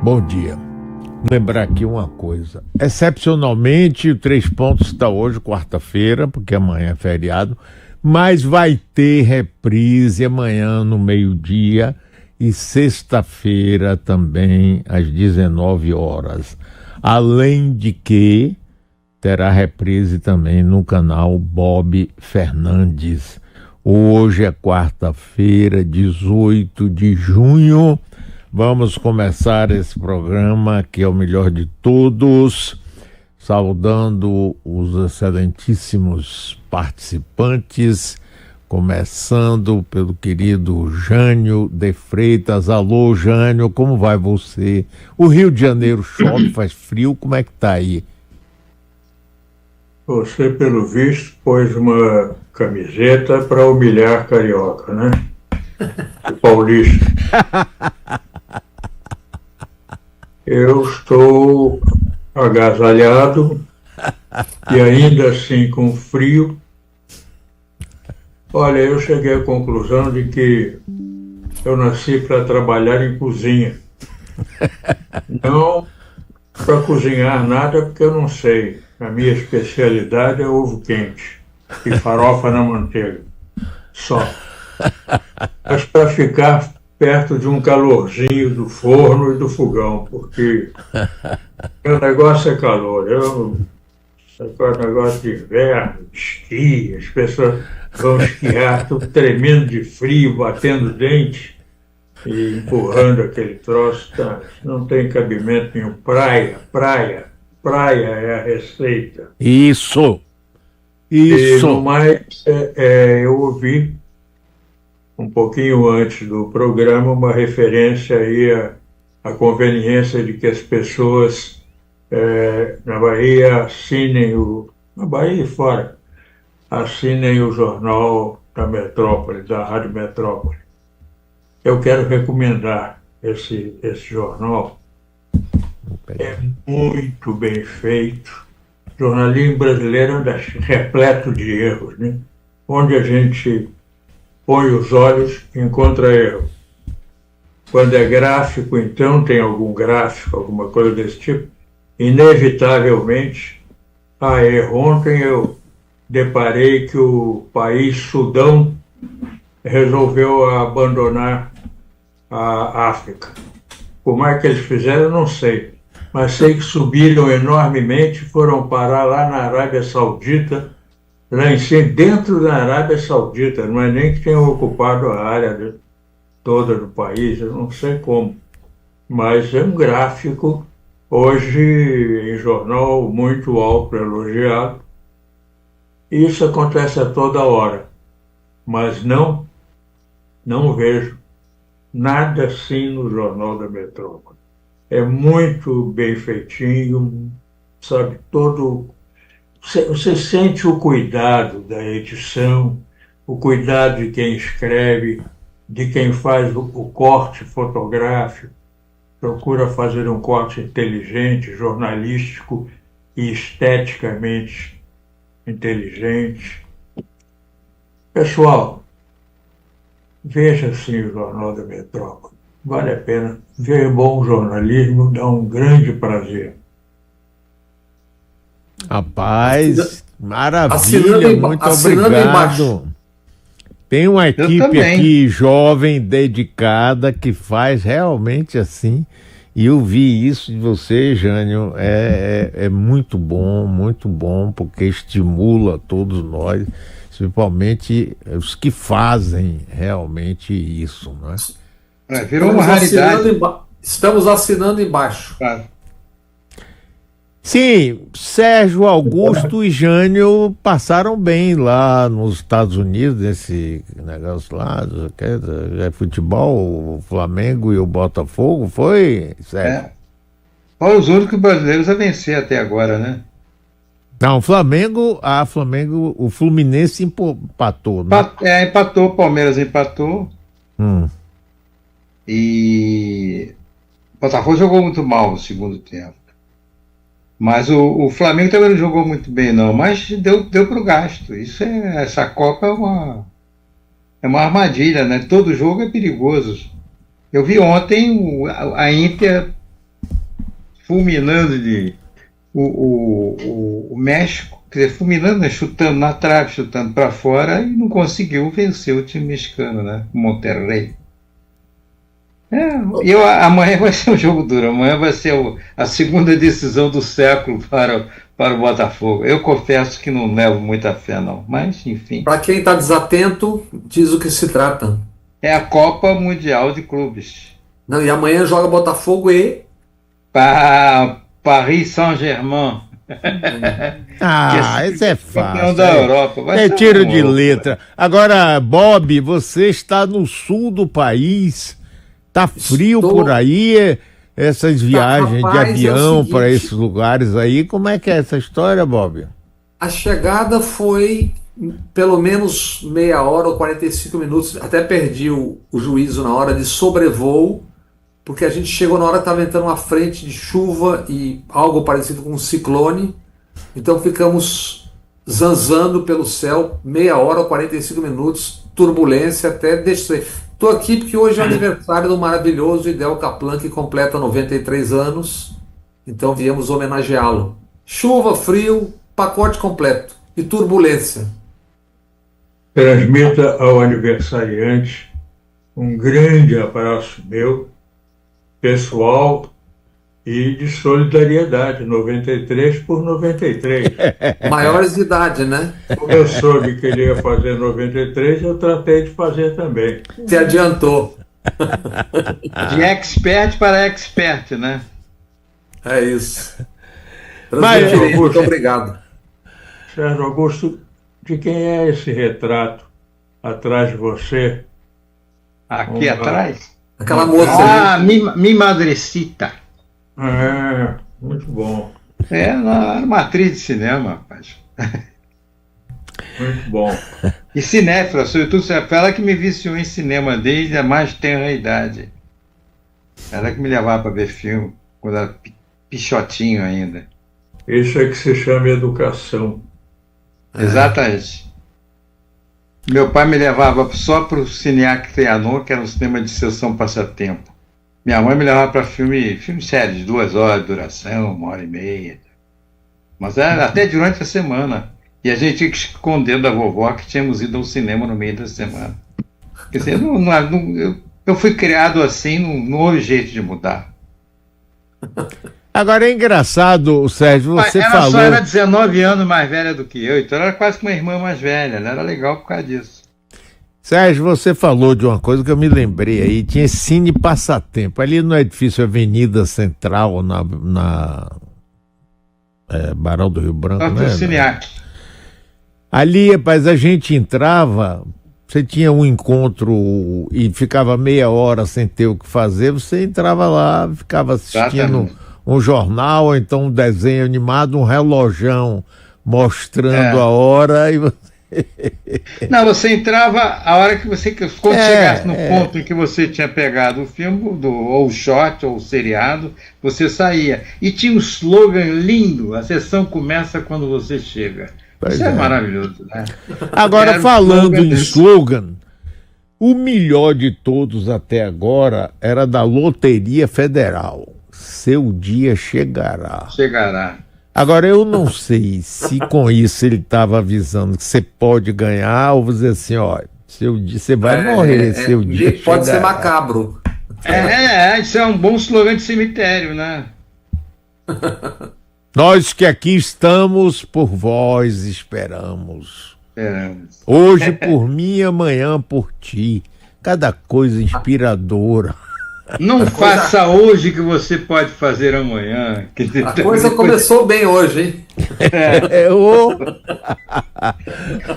Bom dia. Lembrar aqui uma coisa. Excepcionalmente, o Três Pontos está hoje, quarta-feira, porque amanhã é feriado, mas vai ter reprise amanhã no meio-dia e sexta-feira também às 19 horas. Além de que terá reprise também no canal Bob Fernandes. Hoje é quarta-feira, 18 de junho. Vamos começar esse programa, que é o melhor de todos, saudando os excelentíssimos participantes, começando pelo querido Jânio de Freitas. Alô, Jânio, como vai você? O Rio de Janeiro chove, faz frio, como é que tá aí? Você, pelo visto, pôs uma camiseta para humilhar carioca, né? O paulista. Eu estou agasalhado e ainda assim com frio. Olha, eu cheguei à conclusão de que eu nasci para trabalhar em cozinha. Não para cozinhar nada, porque eu não sei. A minha especialidade é ovo quente e farofa na manteiga. Só. Mas para ficar perto de um calorzinho do forno e do fogão, porque o negócio é calor. O negócio de inverno, de esqui, as pessoas vão esquiar, tudo tremendo de frio, batendo dente e empurrando aquele troço. Tá? Não tem cabimento nenhum. Praia é a receita. Isso! E no mais, eu ouvi um pouquinho antes do programa uma referência aí à conveniência de que as pessoas na Bahia na Bahia e fora, assinem o jornal da Metrópole, da Rádio Metrópole. Eu quero recomendar esse jornal. É muito bem feito. O jornalismo brasileiro anda repleto de erros, né? Onde a gente põe os olhos e encontra erro. Quando é gráfico, então, tem algum gráfico, alguma coisa desse tipo, inevitavelmente há erro. Ontem eu deparei que o país Sudão resolveu abandonar a África. Como é que eles fizeram, eu não sei. Mas sei que subiram enormemente, foram parar lá na Arábia Saudita, lá em cima, dentro da Arábia Saudita, não é nem que tenham ocupado a área toda do país, eu não sei como. Mas é um gráfico, hoje, em jornal, muito alto, elogiado. Isso acontece a toda hora, mas não vejo nada assim no Jornal da Metrópole. É muito bem feitinho, sabe, você sente o cuidado da edição, o cuidado de quem escreve, de quem faz o corte fotográfico, procura fazer um corte inteligente, jornalístico e esteticamente inteligente. Pessoal, veja sim o Jornal da Metrópole. Vale a pena. Ver bom jornalismo dá um grande prazer. Rapaz, maravilha, muito obrigado. Tem uma equipe aqui jovem, dedicada, que faz realmente assim. E eu vi isso de você, Jânio, é muito bom, porque estimula todos nós, principalmente os que fazem realmente isso, não é? Virou uma raridade. Estamos assinando embaixo. Claro. Sim, Sérgio Augusto e Jânio passaram bem lá nos Estados Unidos, nesse negócio lá, futebol, o Flamengo e o Botafogo, foi, Sérgio? Foram os únicos brasileiros a vencer até agora, né? Não, o Fluminense empatou, né? Empatou, o Palmeiras empatou. E o Botafogo jogou muito mal no segundo tempo. Mas o Flamengo também não jogou muito bem, não. Mas deu pro gasto. Essa Copa É uma armadilha, né? Todo jogo é perigoso. Eu vi ontem a Inter fulminando o México, quer dizer, fulminando, né? Chutando na trave, chutando para fora, e não conseguiu vencer o time mexicano, né? O Monterrey. Amanhã vai ser um jogo duro. Amanhã vai ser a segunda decisão do século para o Botafogo. Eu confesso que não levo muita fé, não. Mas, enfim. Para quem está desatento, diz o que se trata. É a Copa Mundial de Clubes. Não, e amanhã joga Botafogo e Paris Saint-Germain. Isso é fácil. Da Europa. É tiro de letra. Agora, Bob, você está no sul do país. Tá frio por aí, essas viagens de avião para esses lugares aí. Como é que é essa história, Bob? A chegada foi pelo menos meia hora ou 45 minutos. Até perdi o juízo na hora de sobrevoo, porque a gente chegou na hora que estava entrando uma frente de chuva e algo parecido com um ciclone. Então ficamos zanzando pelo céu meia hora ou 45 minutos, turbulência até descer. Estou aqui porque hoje é aniversário do maravilhoso Idel Kaplan, que completa 93 anos. Então viemos homenageá-lo. Chuva, frio, pacote completo. E turbulência. Transmita ao aniversariante um grande abraço meu, pessoal e de solidariedade. 93 por 93. Maiores de idade, né? Como eu soube que ele ia fazer 93, eu tratei de fazer também. Se adiantou. De expert para expert, né? É isso. Mas, muito obrigado. Sérgio Augusto, de quem é esse retrato atrás de você? Aqui atrás? Aquela moça ali. Mi madrecita. Muito bom. É uma atriz de cinema, rapaz. Muito bom. E cinéfila, sobretudo, ela que me viciou em cinema desde a mais tenra idade. Ela que me levava para ver filme, quando era pichotinho ainda. Isso é que se chama educação. Exatamente. Meu pai me levava só para o Cineac Trianon, que era um cinema de sessão passatempo. Minha mãe me levava para filme sério, de 2 horas de duração, 1h30. Mas era até durante a semana. E a gente tinha que esconder da vovó que tínhamos ido ao cinema no meio da semana. Quer dizer, eu fui criado assim, não houve jeito de mudar. Agora é engraçado, Sérgio, você ela falou... só era 19 anos mais velha do que eu, então ela era quase que uma irmã mais velha, ela era legal por causa disso. Sérgio, você falou de uma coisa que eu me lembrei aí, tinha Cine Passatempo, ali no edifício Avenida Central, na Barão do Rio Branco, né? Cineac. Ali, rapaz, a gente entrava, você tinha um encontro e ficava meia hora sem ter o que fazer, você entrava lá, ficava assistindo um jornal, ou então um desenho animado, um relojão mostrando a hora e você... Não, você entrava a hora que você... Quando chegasse no ponto em que você tinha pegado o filme, ou o short, ou o seriado, você saía. E tinha um slogan lindo, a sessão começa quando você chega. Isso é maravilhoso, né? Agora, falando em slogan, o melhor de todos até agora era da Loteria Federal. Seu dia chegará. Chegará. Agora, eu não sei se com isso ele estava avisando que você pode ganhar ou dizer assim, ó, seu dia, você vai morrer, seu dia pode chegará. ser macabro. Isso é um bom slogan de cemitério, né? Nós que aqui estamos, por vós esperamos. Hoje por mim, amanhã por ti. Cada coisa inspiradora. Não faça hoje que você pode fazer amanhã. A coisa começou bem hoje, hein?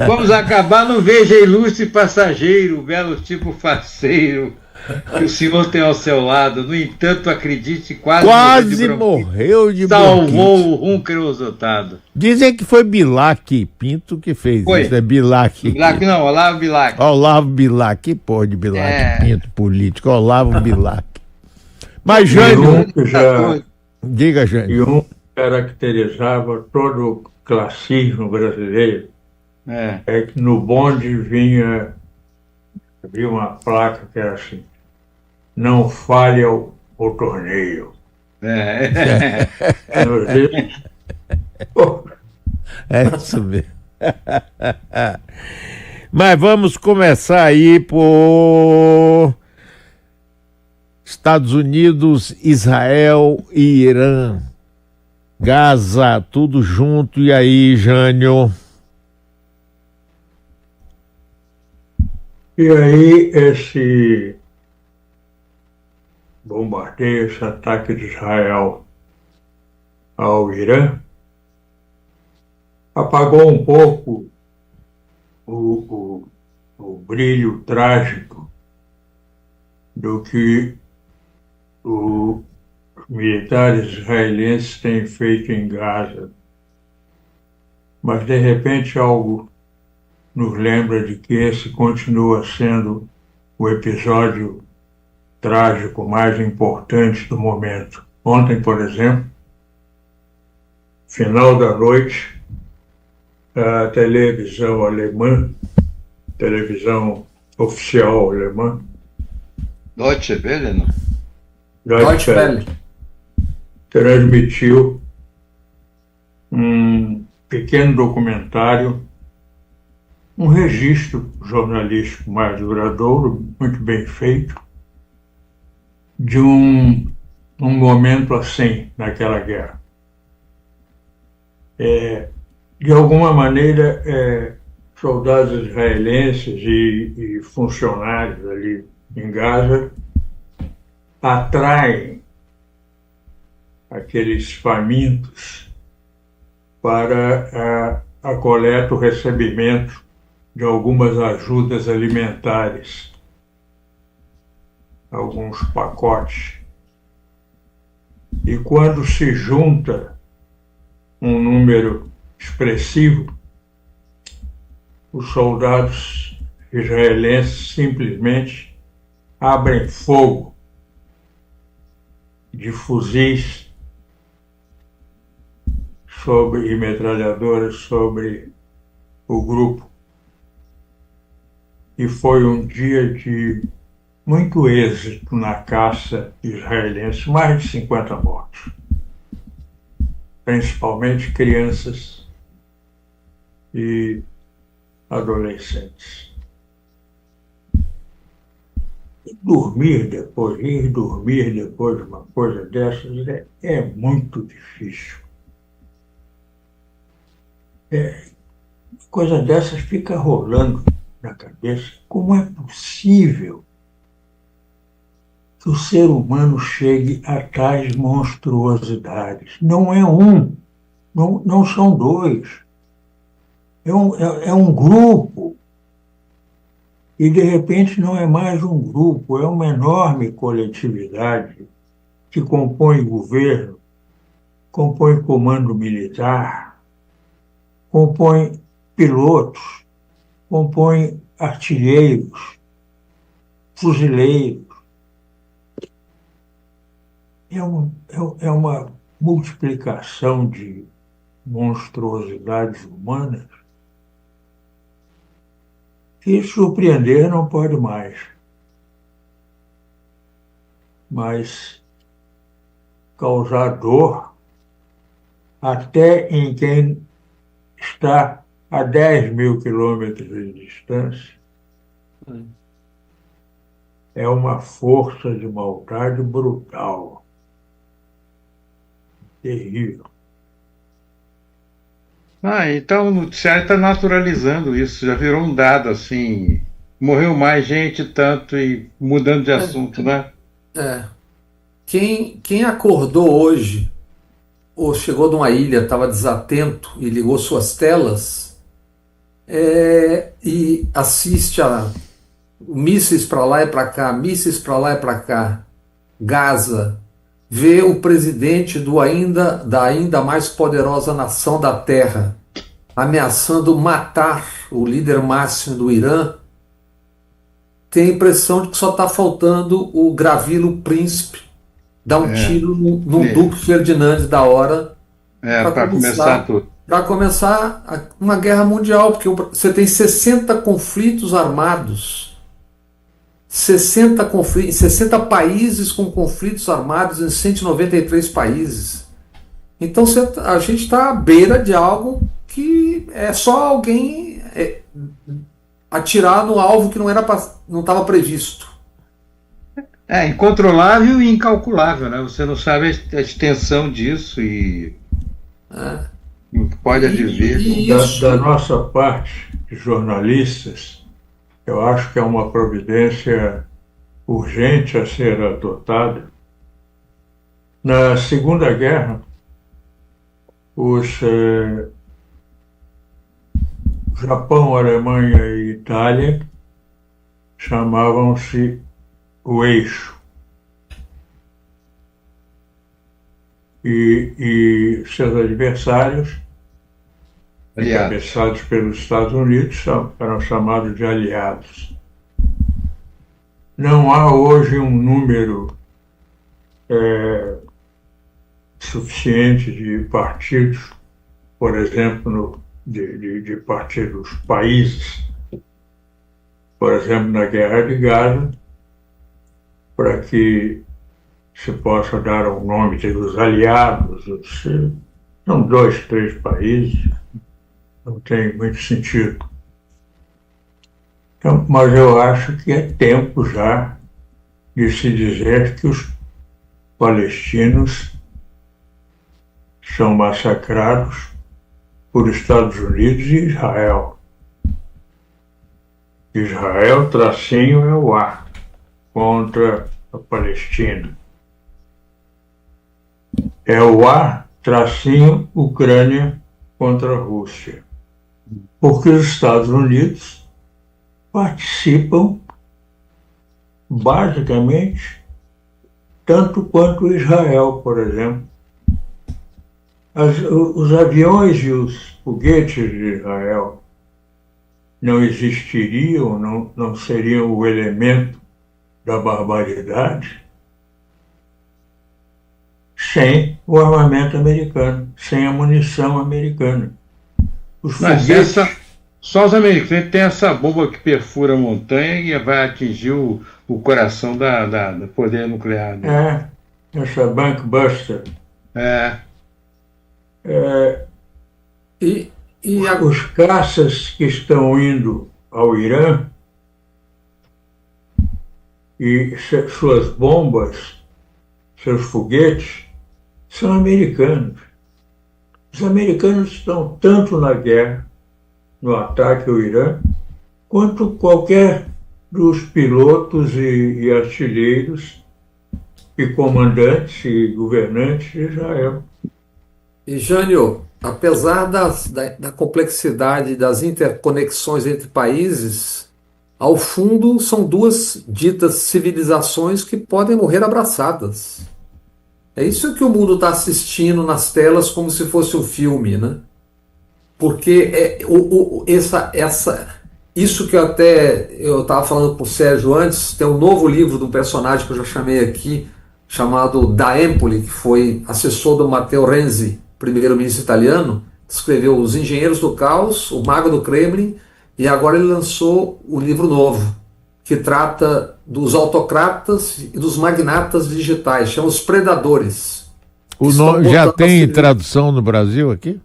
Vamos acabar, não veja ilustre passageiro, belo tipo faceiro que o senhor tem ao seu lado. No entanto, acredite, quase morreu de salvou o rum creosotado. Dizem que foi Bilac Pinto que fez isso, é Bilac não, Olavo Bilac. Olavo Bilac, que porra de Bilac Pinto político, Olavo Bilac. Mas, Jânio, diga, Jânio. E um caracterizava todo o classismo brasileiro, é que no bonde vinha Havia uma placa que era assim: não falhe o torneio. Pô, É isso mesmo. Mas vamos começar aí por Estados Unidos, Israel e Irã. Gaza, tudo junto. E aí, Jânio? E aí, esse bombardeio, esse ataque de Israel ao Irã, apagou um pouco o brilho trágico do que os militares israelenses têm feito em Gaza. Mas, de repente, algo nos lembra de que esse continua sendo o episódio trágico mais importante do momento. Ontem, por exemplo, final da noite, a televisão alemã, televisão oficial alemã, Deutsche Welle, não? Deutsche Welle. transmitiu um pequeno documentário, um registro jornalístico mais duradouro, muito bem feito, de um momento assim naquela guerra. De alguma maneira, soldados israelenses e funcionários ali em Gaza atraem aqueles famintos para a coleta, o recebimento de algumas ajudas alimentares, alguns pacotes. E quando se junta um número expressivo, os soldados israelenses simplesmente abrem fogo de fuzis e metralhadoras sobre o grupo. E foi um dia de muito êxito na caça israelense, mais de 50 mortos, principalmente crianças e adolescentes. Ir dormir depois de uma coisa dessas é muito difícil. Coisa dessas fica rolando na cabeça. Como é possível que o ser humano chegue a tais monstruosidades? Não é um, não são dois. É um grupo. E, de repente, não é mais um grupo, é uma enorme coletividade que compõe governo, compõe comando militar, compõe pilotos, compõe artilheiros, fuzileiros. É uma multiplicação de monstruosidades humanas que surpreender não pode mais. Mas causar dor até em quem está a 10 mil quilômetros de distância é uma força de maldade brutal, terrível. Então o noticiário está naturalizando isso, já virou um dado assim, morreu mais gente tanto e mudando de assunto, né? Quem acordou hoje ou chegou de uma ilha, estava desatento e ligou suas telas e assiste a mísseis para lá e para cá, mísseis para lá e para cá, Gaza, vê o presidente da ainda mais poderosa nação da Terra ameaçando matar o líder máximo do Irã, tem a impressão de que só está faltando o Gravilo Príncipe dar um tiro num Duque Ferdinand da hora para começar tudo. Para começar uma guerra mundial, porque você tem 60 conflitos armados 60 países com conflitos armados em 193 países. Então a gente está à beira de algo que é só alguém atirar no alvo que não estava previsto. É incontrolável e incalculável, né? Você não sabe a extensão disso e o que pode advir. Da nossa parte, de jornalistas, eu acho que é uma providência urgente a ser adotada. Na Segunda Guerra, os Japão, Alemanha e Itália chamavam-se o eixo. E seus adversários, encabeçados pelos Estados Unidos, eram chamados de aliados. Não há hoje um número suficiente de partidos, por exemplo, de partidos países, por exemplo, na Guerra de Gaza, para que se possa dar um nome dos aliados. São 2, 3 países, não tem muito sentido. Então, mas eu acho que é tempo já de se dizer que os palestinos são massacrados por Estados Unidos e Israel. Israel, tracinho, é o A contra a Palestina. É o A, tracinho, Ucrânia contra a Rússia. Porque os Estados Unidos participam, basicamente, tanto quanto Israel, por exemplo. Os aviões e os foguetes de Israel não existiriam, não seriam o elemento da barbaridade sem o armamento americano, sem a munição americana. Os foguetes... Só os americanos têm essa bomba que perfura a montanha e vai atingir o coração do poder nuclear. Né? Essa Bunkbuster. Os caças que estão indo ao Irã e suas bombas, seus foguetes, são americanos. Os americanos estão tanto na guerra, no ataque ao Irã, quanto qualquer dos pilotos e artilheiros e comandantes e governantes de Israel. E, Jânio, apesar da complexidade das interconexões entre países, ao fundo são duas ditas civilizações que podem morrer abraçadas. É isso que o mundo está assistindo nas telas como se fosse um filme, né? Porque isso que eu estava falando para o Sérgio antes, tem um novo livro de um personagem que eu já chamei aqui, chamado Da Empoli, que foi assessor do Matteo Renzi, primeiro-ministro italiano, escreveu Os Engenheiros do Caos, O Mago do Kremlin, e agora ele lançou o livro novo, que trata dos autocratas e dos magnatas digitais, chama Os Predadores. O nome já tem tradução no Brasil aqui?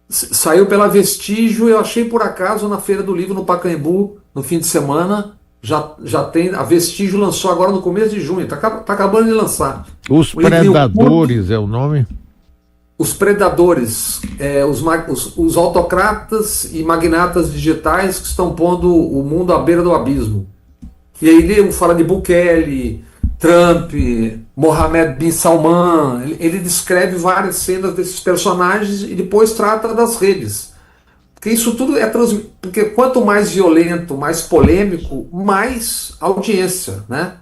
Saiu pela Vestígio, eu achei por acaso na Feira do Livro no Pacaembu, no fim de semana, já tem, a Vestígio lançou agora no começo de junho, tá acabando de lançar. Os Predadores é o nome? Os Predadores, os autocratas e magnatas digitais que estão pondo o mundo à beira do abismo. E aí ele fala de Bukele, Trump, Mohammed bin Salman, ele descreve várias cenas desses personagens e depois trata das redes. Porque isso tudo porque quanto mais violento, mais polêmico, mais audiência, né?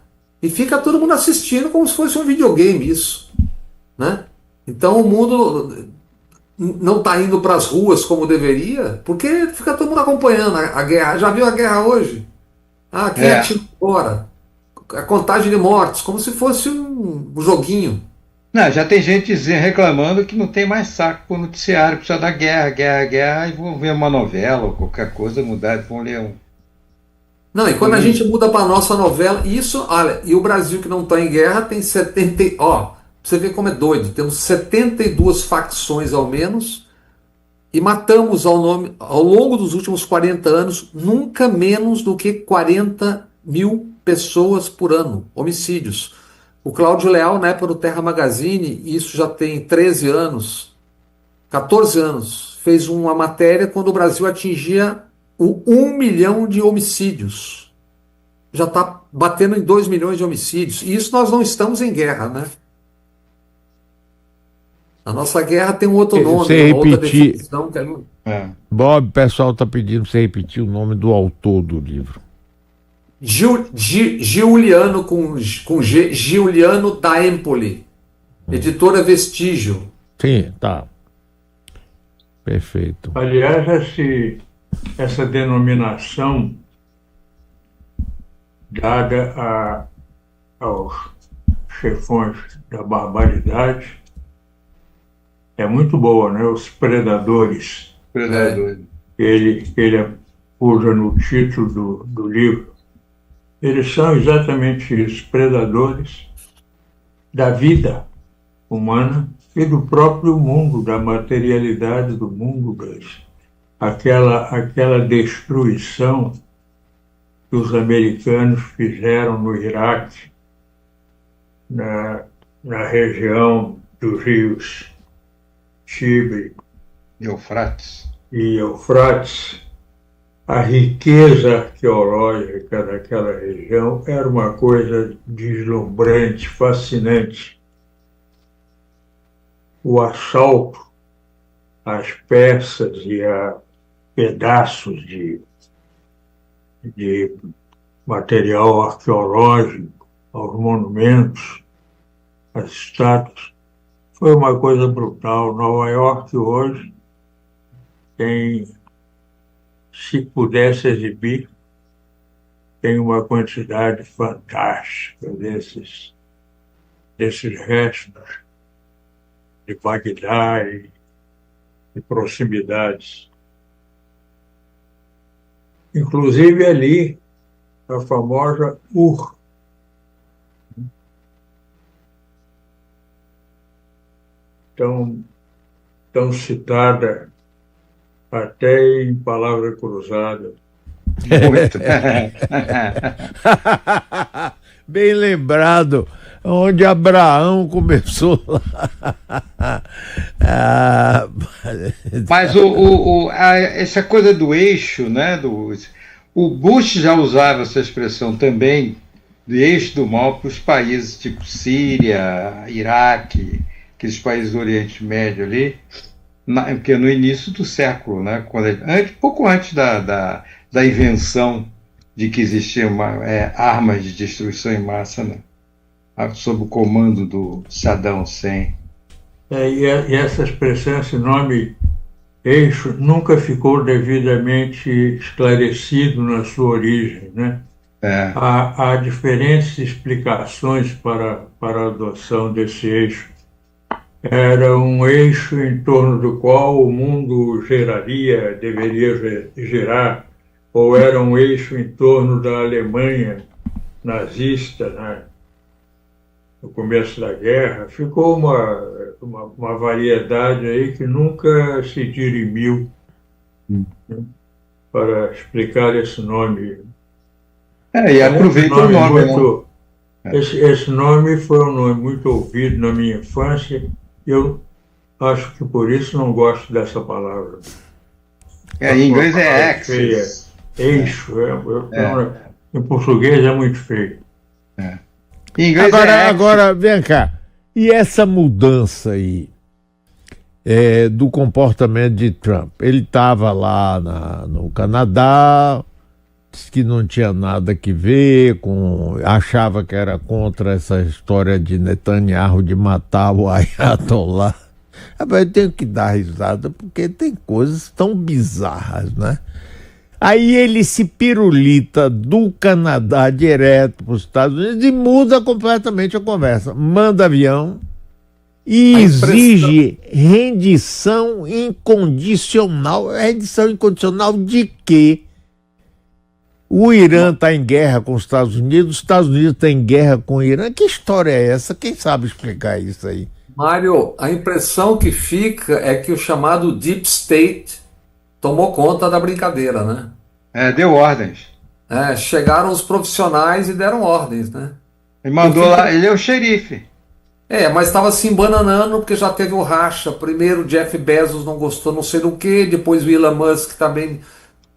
E fica todo mundo assistindo como se fosse um videogame isso, né? Então o mundo não está indo para as ruas como deveria, porque fica todo mundo acompanhando a guerra. Já viu a guerra hoje? Quem atira agora? A contagem de mortes, como se fosse um joguinho. Não, já tem gente reclamando que não tem mais saco para o noticiário, precisa da guerra, e vão ver uma novela ou qualquer coisa, mudar, vão ler Não, e quando a gente muda para nossa novela, isso, olha, e o Brasil que não está em guerra tem 70, ó, pra você ver como é doido, temos 72 facções ao menos e matamos ao longo dos últimos 40 anos nunca menos do que 40 mil pessoas por ano, homicídios. O Cláudio Leal, na época do Terra Magazine, isso já tem 13 anos, 14 anos, fez uma matéria quando o Brasil atingia o 1 milhão de homicídios. Já está batendo em 2 milhões de homicídios. E isso nós não estamos em guerra, né? A nossa guerra tem um outro nome, você uma outra repetir, definição. Que é... Bob, o pessoal está pedindo para você repetir o nome do autor do livro. Giuliano com G, Giuliano da Empoli. Editora Vestígio. Sim, tá. Perfeito. Aliás, essa denominação dada aos chefões da barbaridade é muito boa, né? Os predadores. Ele puxa no título do livro. Eles são exatamente isso, predadores da vida humana e do próprio mundo, da materialidade do mundo, aquela destruição que os americanos fizeram no Iraque, na região dos rios Tibre e Eufrates. A riqueza arqueológica daquela região era uma coisa deslumbrante, fascinante. O assalto às peças e a pedaços de material arqueológico, aos monumentos, às estátuas, foi uma coisa brutal. Nova York hoje tem, se pudesse exibir, tem uma quantidade fantástica desses restos de Bagdá e proximidades. Inclusive ali, a famosa Ur. Tão citada até em palavra cruzada. Muito. Bem lembrado, onde Abraão começou lá. Mas essa coisa do eixo, né? O Bush já usava essa expressão também, do eixo do mal para os países tipo Síria, Iraque, aqueles países do Oriente Médio ali, porque no início do século, né? Pouco antes da invenção de que existiam armas de destruição em massa, né? Sob o comando do Saddam Hussein. E essa expressão, esse nome eixo, nunca ficou devidamente esclarecido na sua origem, né? Há diferentes explicações para a adoção desse eixo. Era um eixo em torno do qual o mundo deveria girar, ou era um eixo em torno da Alemanha nazista, né? No começo da guerra. Ficou uma variedade aí que nunca se dirimiu, né, para explicar esse nome. E aproveita o nome. Esse nome foi um nome muito ouvido na minha infância. Eu acho que por isso não gosto dessa palavra. Em inglês é axis. Eixo. Em português é muito feio. Em inglês agora, vem cá. E essa mudança aí do comportamento de Trump? Ele estava lá no Canadá, disse que não tinha nada que ver achava que era contra essa história de Netanyahu de matar o Ayatollah. Eu tenho que dar risada porque tem coisas tão bizarras, né? Aí ele se pirulita do Canadá direto para os Estados Unidos e muda completamente a conversa. Manda avião e exige rendição incondicional. Rendição incondicional de quê? O Irã está em guerra com os Estados Estados Unidos está em guerra com o Irã. Que história é essa? Quem sabe explicar isso aí? Mário, a impressão que fica é que o chamado Deep State tomou conta da brincadeira, né? Deu ordens. Chegaram os profissionais e deram ordens, né? Ele mandou lá, ele é o xerife. Mas estava se embananando porque já teve o racha. Primeiro o Jeff Bezos não gostou não sei do que, depois o Elon Musk também,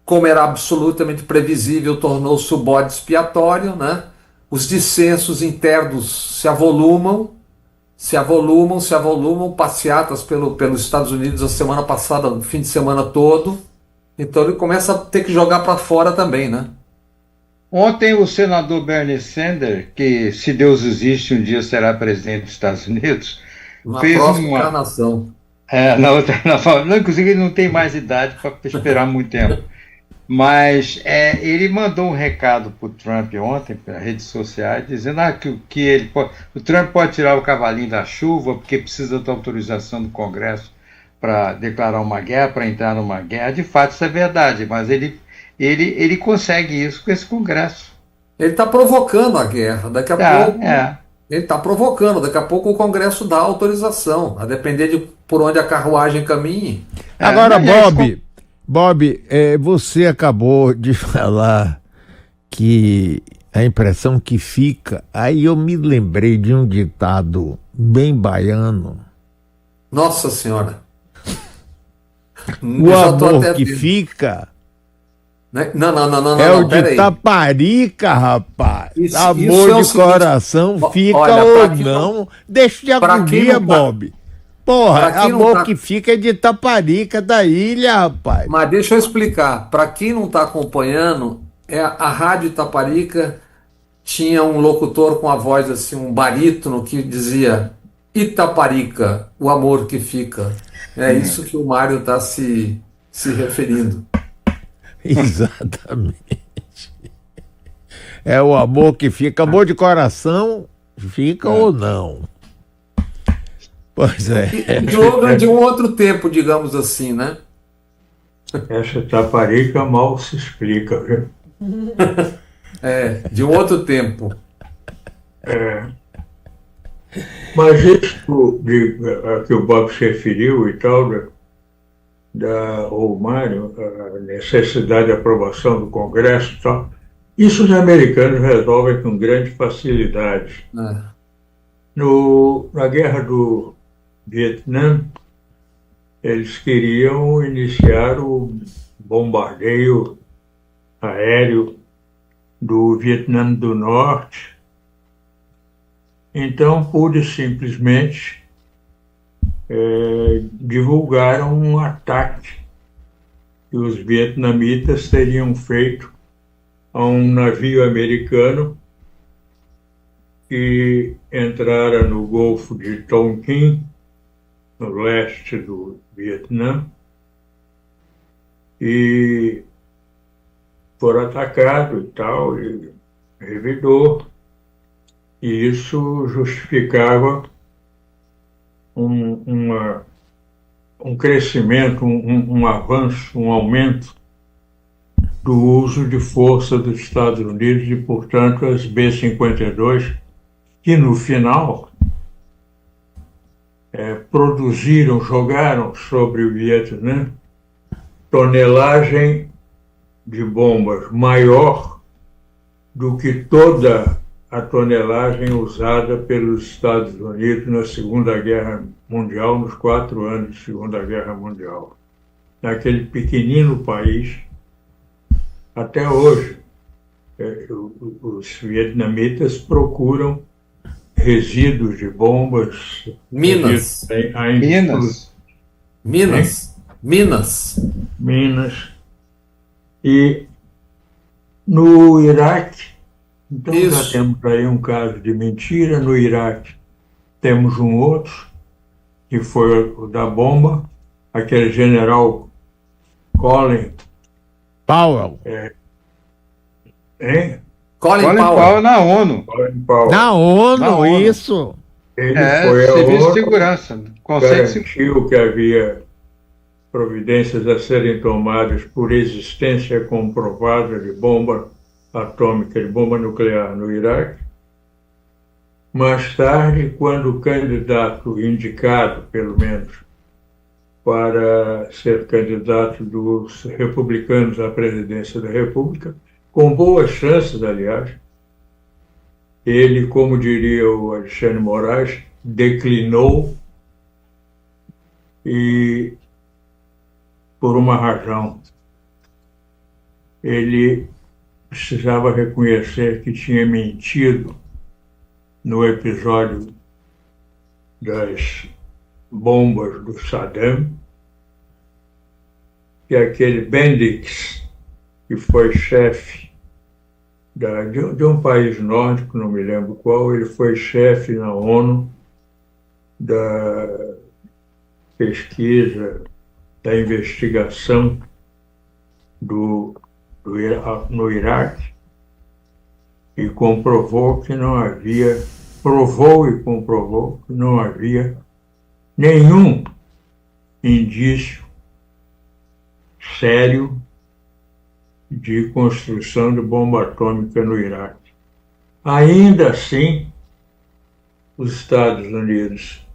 como era absolutamente previsível, tornou-se o bode expiatório, né? Os dissensos internos se avolumam, passeatas pelos Estados Unidos a semana passada, no fim de semana todo. Então ele começa a ter que jogar para fora também, né? Ontem o senador Bernie Sanders, que se Deus existe um dia será presidente dos Estados Unidos, Na fez próxima uma... encarnação. Inclusive ele não tem mais idade para esperar muito tempo. Mas ele mandou um recado para o Trump ontem, pelas redes sociais, dizendo que o Trump pode tirar o cavalinho da chuva porque precisa da autorização do Congresso para declarar uma guerra, para entrar numa guerra. De fato, isso é verdade, mas ele consegue isso com esse Congresso. Ele está provocando a guerra. Daqui a pouco ele está provocando. Daqui a pouco o Congresso dá autorização, a depender de por onde a carruagem caminhe. Agora, Bob, você acabou de falar que a impressão que fica, aí eu me lembrei de um ditado bem baiano. Nossa Senhora. O amor que fica... Não, é o de Taparica, rapaz. Amor de coração, fica olha, ou não. Deixa de agonia, Bob. Porra, amor que fica é de Taparica, da ilha, rapaz. Mas deixa eu explicar. Para quem não está acompanhando, a Rádio Itaparica tinha um locutor com a voz assim, um barítono, que dizia: Itaparica, o amor que fica. É isso que o Mário está se referindo. Exatamente. É o amor que fica. Amor de coração, fica ou não. Pois é. De um outro tempo, digamos assim, né? Essa Taparica mal se explica, viu? De um outro tempo. Mas isso que o Bob se referiu e tal, ou Mário, a necessidade de aprovação do Congresso e tal, isso os americanos resolvem com grande facilidade. Na guerra do Vietnã, eles queriam iniciar o bombardeio aéreo do Vietnã do Norte. Então, pura e simplesmente, divulgaram um ataque que os vietnamitas teriam feito a um navio americano que entrara no Golfo de Tonkin, no leste do Vietnã, e foram atacados e tal, e revidou, e isso justificava um crescimento, um avanço, um aumento do uso de força dos Estados Unidos e, portanto, as B-52, que no final jogaram sobre o Vietnã tonelagem de bombas maior do que toda a tonelagem usada pelos Estados Unidos na Segunda Guerra Mundial, nos 4 anos de Segunda Guerra Mundial. Naquele pequenino país, até hoje, os vietnamitas procuram resíduos de bombas. Minas. E no Iraque, então já temos aí um caso de mentira. No Iraque temos um outro, que foi o da bomba, aquele general Colin Powell. Colin Powell na ONU. Na ONU, isso. Ele foi Serviço de Segurança. Garantiu que havia providências a serem tomadas por existência comprovada de bomba atômica de bomba nuclear no Iraque. Mais tarde, quando o candidato indicado, pelo menos, para ser candidato dos republicanos à presidência da República, com boas chances, aliás, ele, como diria o Alexandre Moraes, declinou e, por uma razão, ele precisava reconhecer que tinha mentido no episódio das bombas do Saddam, que aquele Bendix, que foi chefe de um país nórdico, não me lembro qual, ele foi chefe na ONU da pesquisa, da investigação no Iraque, e comprovou que não havia, provou e comprovou que não havia nenhum indício sério de construção de bomba atômica no Iraque. Ainda assim, os Estados Unidos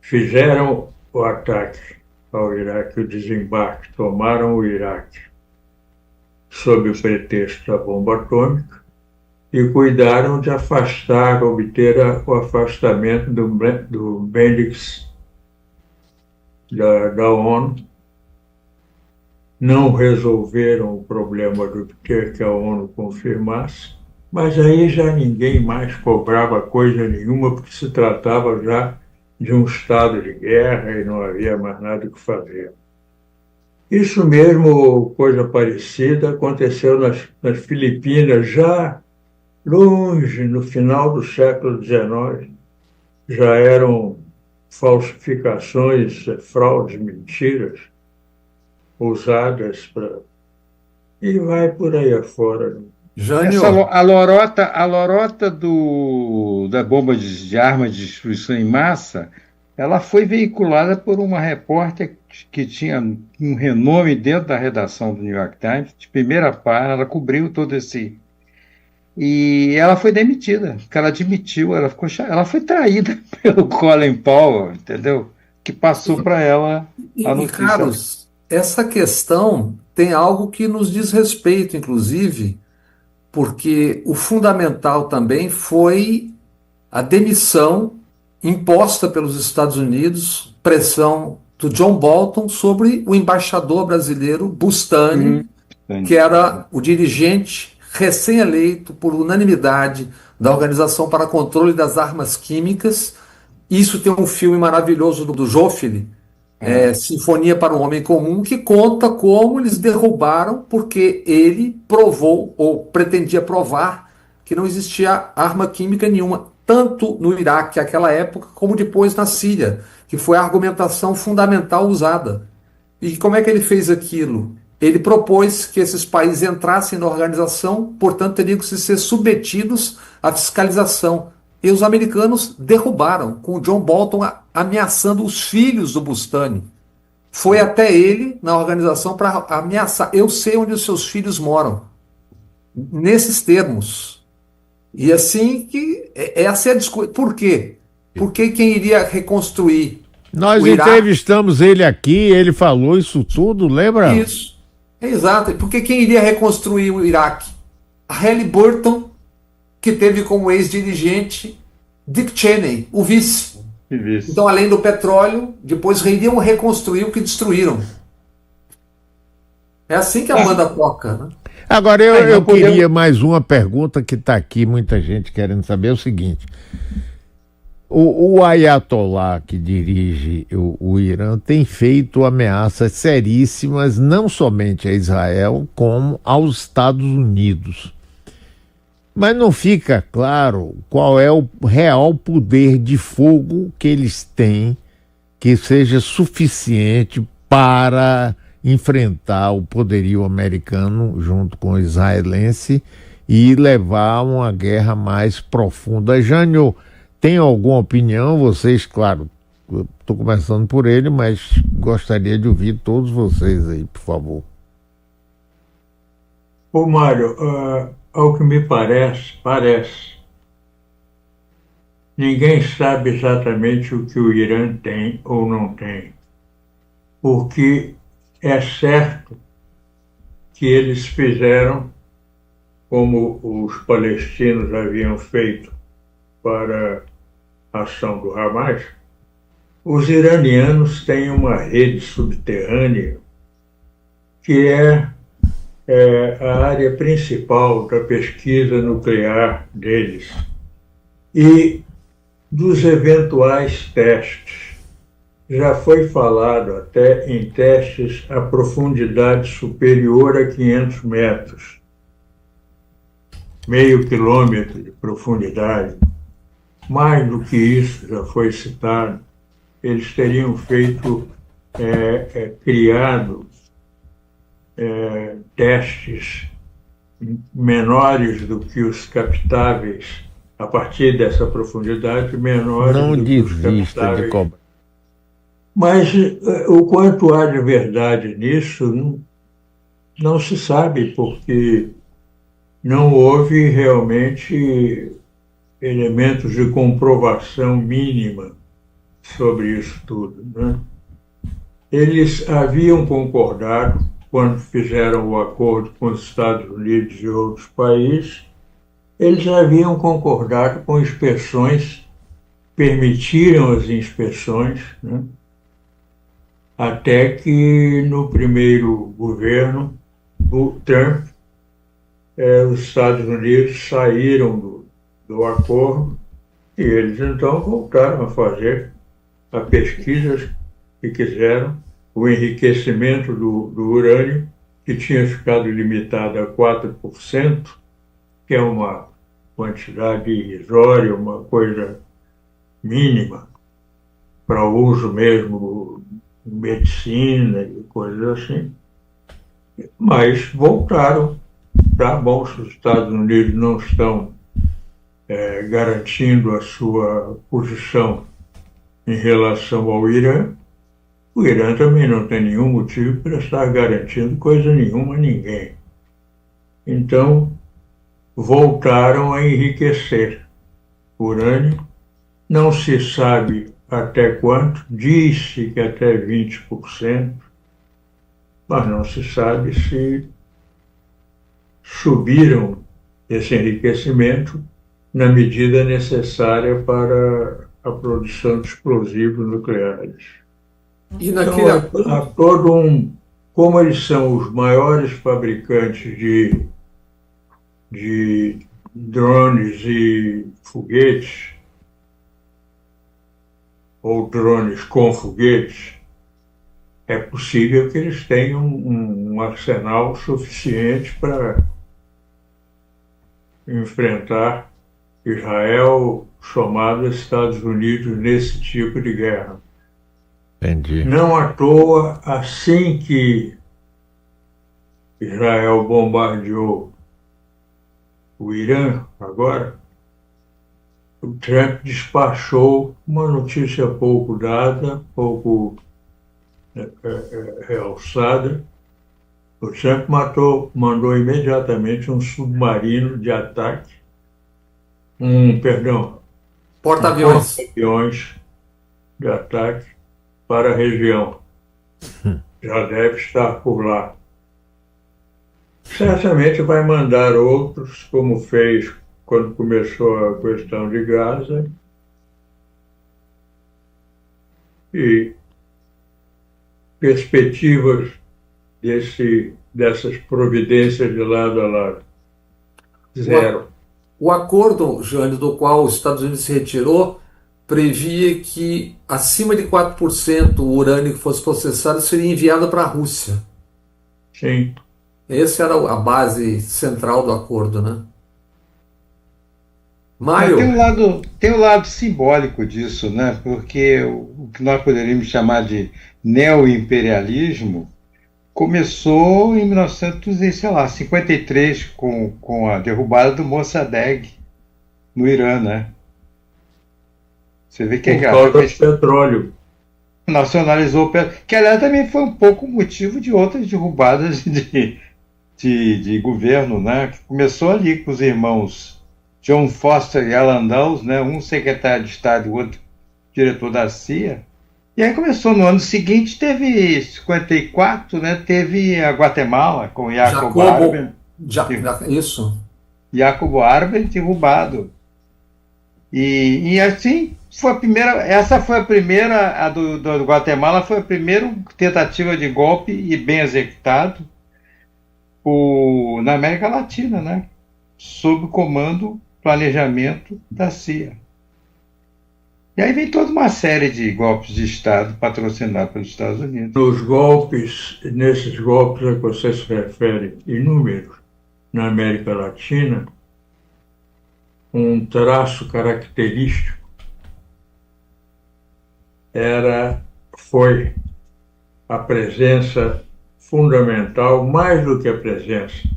fizeram o ataque ao Iraque, o desembarque, tomaram o Iraque sob o pretexto da bomba atômica e cuidaram de afastar, obter o afastamento do Bendix da ONU. Não resolveram o problema de ter que a ONU confirmasse, mas aí já ninguém mais cobrava coisa nenhuma, porque se tratava já de um estado de guerra e não havia mais nada o que fazer. Isso mesmo, coisa parecida, aconteceu nas Filipinas, já longe, no final do século XIX. Já eram falsificações, fraudes, mentiras, usadas para... E vai por aí afora. Jânio, a lorota da bomba de arma de destruição em massa, ela foi veiculada por uma repórter que tinha um renome dentro da redação do New York Times, de primeira página, ela cobriu todo esse... E ela foi demitida, porque ela admitiu, ela foi traída pelo Colin Powell, entendeu? Que passou para ela a notícia. Carlos, essa questão tem algo que nos diz respeito, inclusive, porque o fundamental também foi a demissão imposta pelos Estados Unidos, pressão do John Bolton sobre o embaixador brasileiro Bustani, que era o dirigente recém-eleito por unanimidade da Organização para Controle das Armas Químicas. Isso tem um filme maravilhoso do Joffre, Sinfonia para um Homem Comum, que conta como eles derrubaram porque ele provou, ou pretendia provar, que não existia arma química nenhuma, tanto no Iraque naquela época, como depois na Síria, que foi a argumentação fundamental usada. E como é que ele fez aquilo? Ele propôs que esses países entrassem na organização, portanto teriam que ser submetidos à fiscalização. E os americanos derrubaram, com o John Bolton ameaçando os filhos do Bustani. Foi até ele, na organização, para ameaçar. Eu sei onde os seus filhos moram. Nesses termos. E assim que... Essa é a discussão. Por quê? Porque quem iria reconstruir Nós o Iraque... entrevistamos ele aqui, ele falou isso tudo, lembra? Isso. Exato. Porque quem iria reconstruir o Iraque? A Halliburton, que teve como ex-dirigente Dick Cheney, o vice. Então, além do petróleo, depois iriam reconstruir o que destruíram. É assim que a banda toca, né? Agora, eu queria mais uma pergunta que está aqui, muita gente querendo saber, é o seguinte. O Ayatollah, que dirige o Irã, tem feito ameaças seríssimas, não somente a Israel, como aos Estados Unidos. Mas não fica claro qual é o real poder de fogo que eles têm que seja suficiente para enfrentar o poderio americano junto com o israelense e levar a uma guerra mais profunda. Jânio, tem alguma opinião? Vocês, claro, estou começando por ele, mas gostaria de ouvir todos vocês aí, por favor. Ô Mário, ao que me parece, ninguém sabe exatamente o que o Irã tem ou não tem, porque é certo que eles fizeram como os palestinos haviam feito para a ação do Hamas. Os iranianos têm uma rede subterrânea que é a área principal da pesquisa nuclear deles e dos eventuais testes. Já foi falado até em testes a profundidade superior a 500 metros, meio quilômetro de profundidade. Mais do que isso, já foi citado, eles teriam criado testes menores do que os captáveis, a partir dessa profundidade, menores Não do que os desista de captáveis. cobrar. Mas o quanto há de verdade nisso não se sabe, porque não houve realmente elementos de comprovação mínima sobre isso tudo, né? Eles haviam concordado, quando fizeram o acordo com os Estados Unidos e outros países, eles haviam concordado com inspeções, permitiram as inspeções, né? Até que no primeiro governo, o Trump, os Estados Unidos saíram do acordo e eles então voltaram a fazer a pesquisa que quiseram, o enriquecimento do urânio, que tinha ficado limitado a 4%, que é uma quantidade irrisória, uma coisa mínima para o uso mesmo em medicina e coisas assim. Mas voltaram. Tá bom, se os Estados Unidos não estão garantindo a sua posição em relação ao Irã, o Irã também não tem nenhum motivo para estar garantindo coisa nenhuma a ninguém. Então, voltaram a enriquecer o urânio. Não se sabe até quanto, diz-se que até 20%, mas não se sabe se subiram esse enriquecimento na medida necessária para a produção de explosivos nucleares. E naquele Então, há todo como eles são os maiores fabricantes de drones e foguetes, ou drones com foguetes, é possível que eles tenham um arsenal suficiente para enfrentar Israel somado aos Estados Unidos nesse tipo de guerra. Entendi. Não à toa, assim que Israel bombardeou o Irã, agora, o Trump despachou uma notícia pouco dada, pouco realçada. O Trump mandou imediatamente um submarino de ataque, porta-aviões. porta-aviões de ataque para a região. Já deve estar por lá. Certamente vai mandar outros, como fez quando começou a questão de Gaza. E perspectivas dessas providências de lado a lado. Zero. O acordo, Jânio, do qual os Estados Unidos se retirou, previa que acima de 4% o urânio que fosse processado seria enviado para a Rússia. Sim. Essa era a base central do acordo, né? Mas Mário, tem um lado simbólico disso, né? Porque o que nós poderíamos chamar de neoimperialismo começou em 1953 com a derrubada do Mossadegh no Irã, né? Você vê que Por causa do petróleo. nacionalizou o petróleo, que aliás também foi um pouco motivo de outras derrubadas de governo, né, que começou ali com os irmãos John Foster e Alan Dulles, né, um secretário de Estado e o outro diretor da CIA. E aí começou no ano seguinte, teve 54, né, teve a Guatemala com Jacobo Arbenz. Isso. Jacobo Arbenz derrubado. E assim, essa foi a primeira, a do Guatemala foi a primeira tentativa de golpe e bem executado na América Latina, né? Sob o comando, planejamento da CIA. E aí vem toda uma série de golpes de Estado patrocinados pelos Estados Unidos. Nesses golpes a que você se refere, inúmeros, na América Latina, um traço característico foi a presença fundamental, mais do que a presença,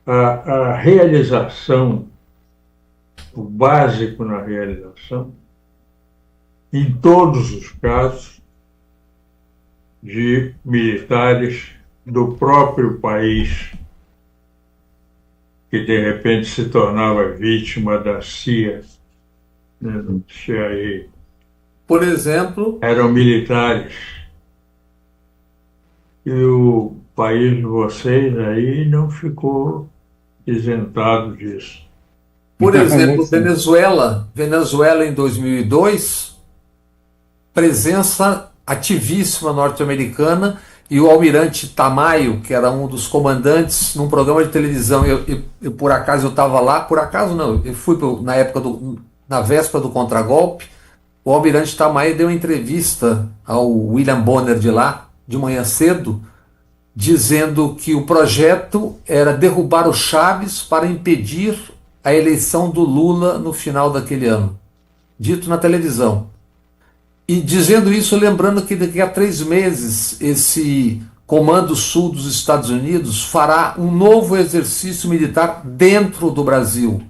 a realização, o básico na realização, em todos os casos, de militares do próprio país que de repente se tornava vítima da CIA, né, do CIA. Por exemplo... Eram militares. E o país de vocês aí não ficou isentado disso. Por exemplo, Venezuela em 2002, presença ativíssima norte-americana, e o almirante Tamayo, que era um dos comandantes, num programa de televisão, eu por acaso eu estava lá, por acaso não, eu fui na véspera do contragolpe, o almirante Tamayo deu uma entrevista ao William Bonner de lá, de manhã cedo, dizendo que o projeto era derrubar o Chávez para impedir a eleição do Lula no final daquele ano. Dito na televisão. E dizendo isso, lembrando que daqui a 3 meses esse Comando Sul dos Estados Unidos fará um novo exercício militar dentro do Brasil.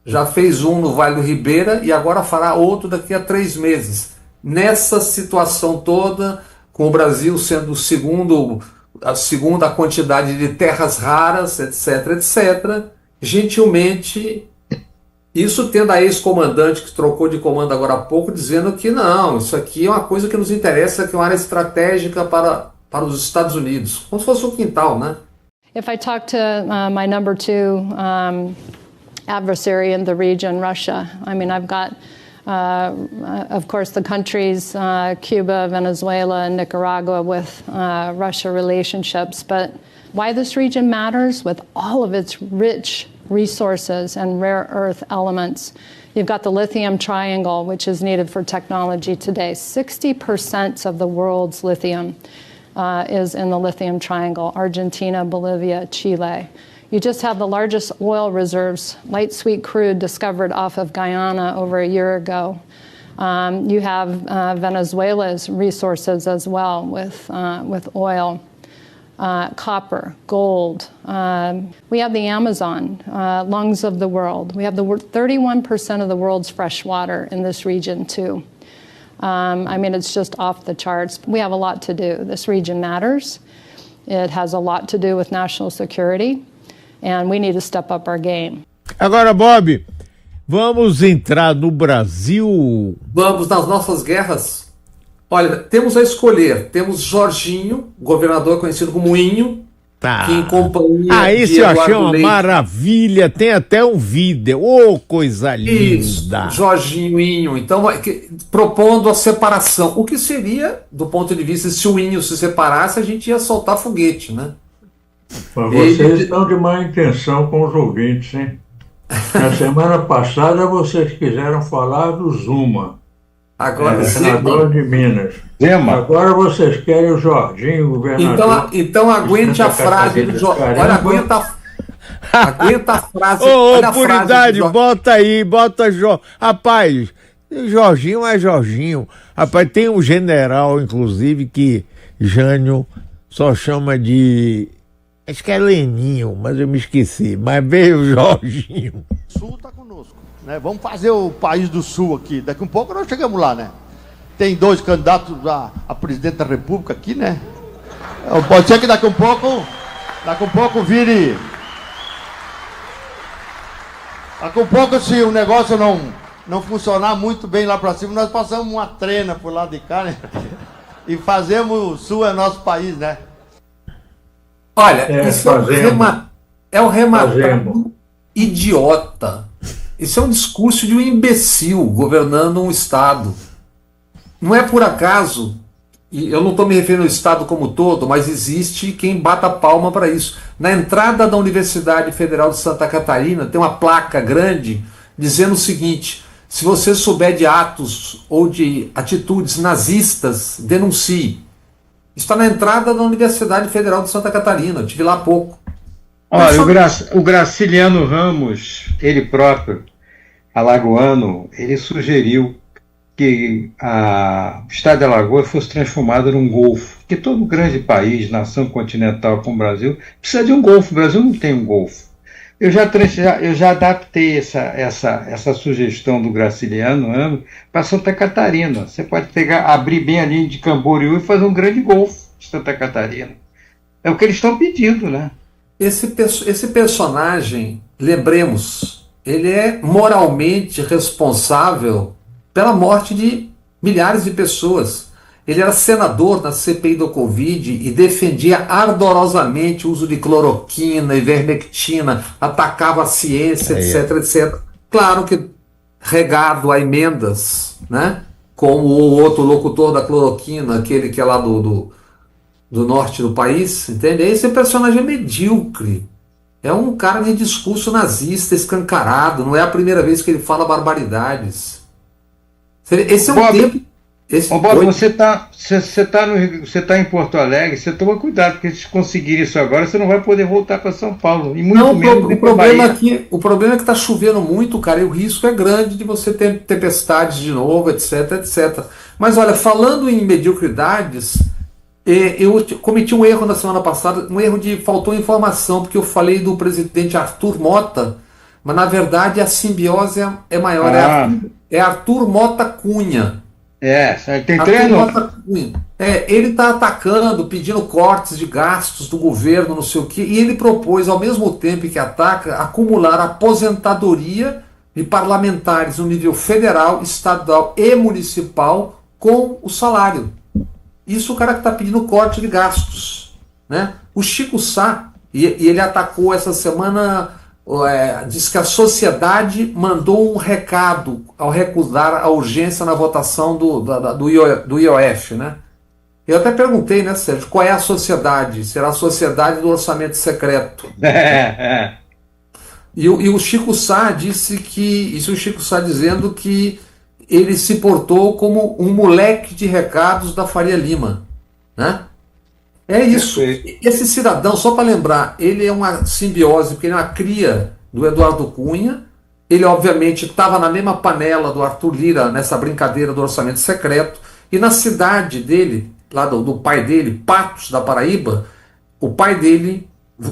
Já fez um no Vale do Ribeira e agora fará outro daqui a 3 meses. Nessa situação toda, com o Brasil sendo a segunda quantidade de terras raras, etc., etc., gentilmente... Isso tendo a ex-comandante que trocou de comando agora há pouco, dizendo que não, isso aqui é uma coisa que nos interessa, que é uma área estratégica para os Estados Unidos. Como se fosse um quintal, né? If I talk to my number 2 adversary in the region, Russia, I mean, I've got, of course, the countries, Cuba, Venezuela, and Nicaragua with Russia relationships, but why this region matters with all of its rich resources and rare earth elements. You've got the lithium triangle, which is needed for technology today. 60% of the world's lithium is in the lithium triangle, Argentina, Bolivia, Chile. You just have the largest oil reserves, light sweet crude, discovered off of Guyana over a year ago. You have Venezuela's resources as well with oil. Copper, gold. We have the Amazon, lungs of the world. We have 31% of the world's fresh water in this region too. I mean, it's just off the charts. We have a lot to do. This region matters. It has a lot to do with national security, and we need to step up our game. Agora, Bob, vamos entrar no Brasil. Vamos nas nossas guerras. Olha, temos a escolher. Temos Jorginho, governador conhecido como Inho, que em companhia esse de eu achei Eduardo uma Leite, maravilha. Tem até um vídeo. Ô, coisa isso, linda. Jorginho, Inho. Então, propondo a separação. O que seria, do ponto de vista, se o Inho se separasse, a gente ia soltar foguete, né? Mas vocês estão de má intenção com os ouvintes, hein? Na semana passada vocês quiseram falar do Zuma. Agora, senador de Minas. Zema. Agora vocês querem o Jorginho, governador. Então aguente a frase do Jorginho. Olha, aguenta a frase. Ô, Puridade, bota aí, Rapaz, Jorginho é Jorginho. Rapaz, tem um general, inclusive, que Jânio só chama de... Acho que é Leninho, mas eu me esqueci. Mas veio o Jorginho. O Sul está conosco, né? Vamos fazer o país do Sul aqui. Daqui um pouco nós chegamos lá, né? Tem 2 candidatos a presidente da República aqui, né? Pode ser que daqui um pouco Daqui a pouco vire. Daqui a pouco, se o negócio não funcionar muito bem lá pra cima, nós passamos uma trena por lado de cá, né? E fazemos o Sul é nosso país, né? Olha, isso é um rematado idiota. Isso é um discurso de um imbecil governando um Estado. Não é por acaso, e eu não estou me referindo ao Estado como todo, mas existe quem bata palma para isso. Na entrada da Universidade Federal de Santa Catarina tem uma placa grande dizendo o seguinte: se você souber de atos ou de atitudes nazistas, denuncie. Está na entrada da Universidade Federal de Santa Catarina, eu estive lá há pouco. Olha, o Graciliano Ramos, ele próprio, alagoano, ele sugeriu que o estado de Alagoas fosse transformado num golfo, que todo grande país, nação continental como o Brasil, precisa de um golfo. O Brasil não tem um golfo. Eu já adaptei essa sugestão do Graciliano Ramos para Santa Catarina. Você pode abrir bem a linha de Camboriú e fazer um grande golfo de Santa Catarina. É o que eles estão pedindo, né? Esse personagem, lembremos, ele é moralmente responsável pela morte de milhares de pessoas. Ele era senador na CPI do Covid e defendia ardorosamente o uso de cloroquina, ivermectina, atacava a ciência, etc, etc. Claro que regado a emendas, né? Como o outro locutor da cloroquina, aquele que é lá do norte do país, entende? Esse personagem é medíocre. É um cara de discurso nazista escancarado. Não é a primeira vez que ele fala barbaridades. Esse é um tempo... Bob, você tá em Porto Alegre, você toma cuidado, porque se conseguir isso agora, você não vai poder voltar para São Paulo. E muito menos o problema é que está chovendo muito, cara, e o risco é grande de você ter tempestades de novo, etc, etc. Mas olha, falando em mediocridades, eu cometi um erro na semana passada, faltou informação, porque eu falei do presidente Arthur Mota, mas na verdade a simbiose é maior, é Arthur Mota Cunha. Tem treino. Ele está atacando, pedindo cortes de gastos do governo, não sei o quê, e ele propôs, ao mesmo tempo que ataca, acumular aposentadoria de parlamentares no nível federal, estadual e municipal com o salário. Isso o cara que está pedindo corte de gastos, né? O Chico Sá, e ele atacou essa semana, diz que a sociedade mandou um recado ao recusar a urgência na votação do IOF, né? Eu até perguntei, né, Sérgio, qual é a sociedade? Será a sociedade do orçamento secreto? E o Chico Sá disse que, isso o Chico Sá dizendo que ele se portou como um moleque de recados da Faria Lima, né? É isso. Esse cidadão, só para lembrar, ele é uma simbiose, porque ele é uma cria do Eduardo Cunha. Ele, obviamente, estava na mesma panela do Arthur Lira nessa brincadeira do orçamento secreto. E na cidade dele, lá do pai dele, Patos, da Paraíba, o pai dele,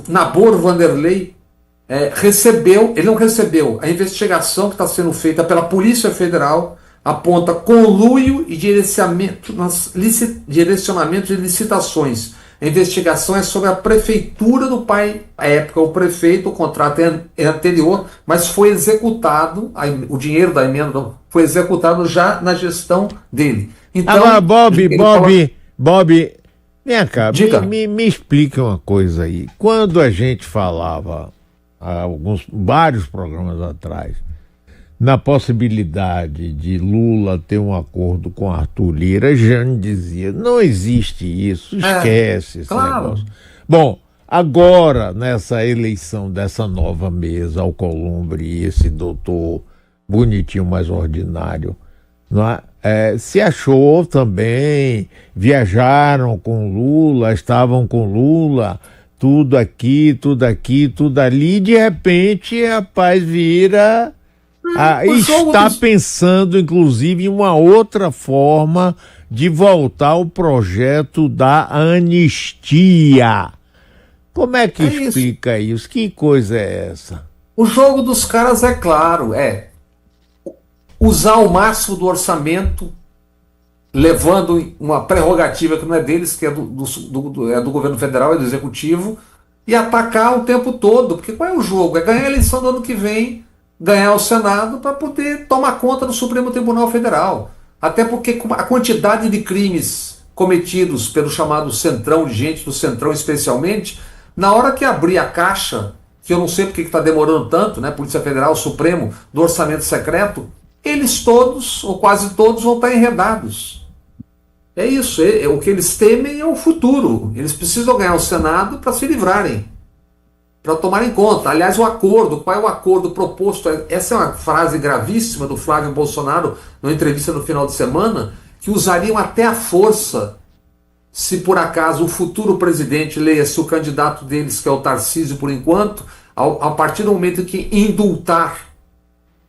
Nabor Vanderlei, ele não recebeu. A investigação que está sendo feita pela Polícia Federal aponta conluio e direcionamento de licitações. A investigação é sobre a prefeitura do pai, à época o prefeito, o contrato é anterior, mas foi executado, o dinheiro da emenda foi executado já na gestão dele. Então, agora, Bob, vem cá, me explica uma coisa aí. Quando a gente falava, há vários programas atrás, na possibilidade de Lula ter um acordo com Arthur Lira, Jane dizia, não existe isso, esquece esse negócio. Bom, agora, nessa eleição dessa nova mesa, Alcolumbre e esse doutor bonitinho, mais ordinário, não é? Se achou também, viajaram com Lula, estavam com Lula, tudo aqui, tudo ali, e de repente, rapaz, vira... está pensando, inclusive, em uma outra forma de voltar ao projeto da anistia. Como é que explica isso? Que coisa é essa? O jogo dos caras é claro, usar o máximo do orçamento, levando uma prerrogativa que não é deles, que é do governo federal, é do executivo, e atacar o tempo todo. Porque qual é o jogo? É ganhar a eleição do ano que vem, ganhar o Senado para poder tomar conta do Supremo Tribunal Federal. Até porque a quantidade de crimes cometidos pelo chamado centrão, de gente do centrão especialmente, na hora que abrir a caixa, que eu não sei porque está demorando tanto, né, Polícia Federal, Supremo, do orçamento secreto, eles todos, ou quase todos, vão estar enredados. É isso, o que eles temem é o futuro. Eles precisam ganhar o Senado para se livrarem, para tomarem conta. Aliás, o acordo, qual é o acordo proposto? Essa é uma frase gravíssima do Flávio Bolsonaro, numa entrevista no final de semana, que usariam até a força se por acaso o futuro presidente, leia-se o candidato deles, que é o Tarcísio por enquanto, a partir do momento que indultar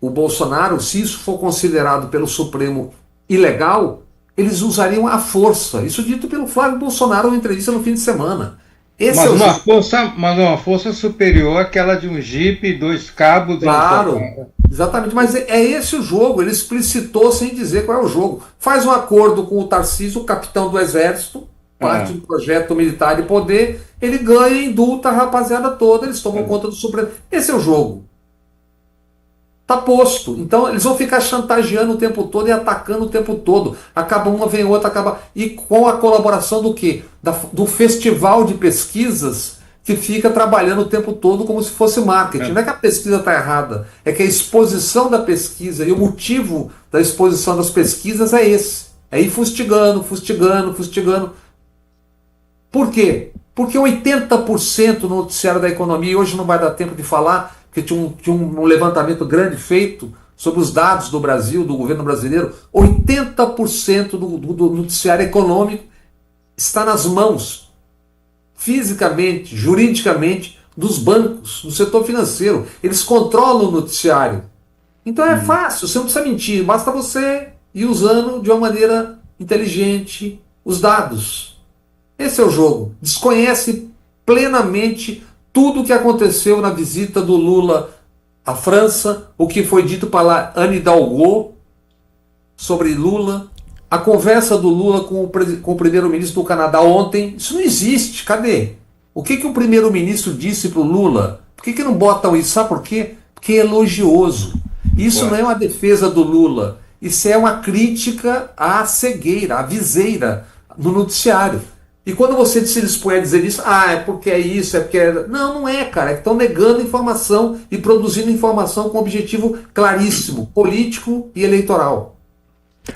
o Bolsonaro, se isso for considerado pelo Supremo ilegal, eles usariam a força. Isso dito pelo Flávio Bolsonaro em uma entrevista no fim de semana. Mas uma força superior àquela de um jipe e 2 cabos. Claro, exatamente. Mas é esse o jogo. Ele explicitou sem dizer qual é o jogo. Faz um acordo com o Tarcísio, o capitão do Exército, parte do projeto militar de poder, ele ganha e indulta a rapaziada toda, eles tomam conta do Supremo. Esse é o jogo. Está posto. Então eles vão ficar chantageando o tempo todo e atacando o tempo todo. Acaba uma, vem outra, acaba. E com a colaboração do quê? Do festival de pesquisas que fica trabalhando o tempo todo como se fosse marketing. Não é que a pesquisa está errada, é que a exposição da pesquisa e o motivo da exposição das pesquisas é esse. É ir fustigando, fustigando, fustigando. Por quê? Porque 80% no noticiário da economia, e hoje não vai dar tempo de falar, porque tinha um levantamento grande feito sobre os dados do Brasil, do governo brasileiro, 80% do noticiário econômico está nas mãos, fisicamente, juridicamente, dos bancos, do setor financeiro. Eles controlam o noticiário. Então é fácil, você não precisa mentir, basta você ir usando de uma maneira inteligente os dados. Esse é o jogo. Desconhece plenamente tudo o que aconteceu na visita do Lula à França, o que foi dito para Anne Hidalgo sobre Lula, a conversa do Lula com o primeiro-ministro do Canadá ontem. Isso não existe. Cadê? O que o primeiro-ministro disse para o Lula? Por que não botam isso? Sabe por quê? Porque é elogioso. Isso não é uma defesa do Lula. Isso é uma crítica à cegueira, à viseira no noticiário. E quando você se dispõe a dizer isso, é porque é isso, é porque é... Não é, cara. É que estão negando informação e produzindo informação com objetivo claríssimo, político e eleitoral.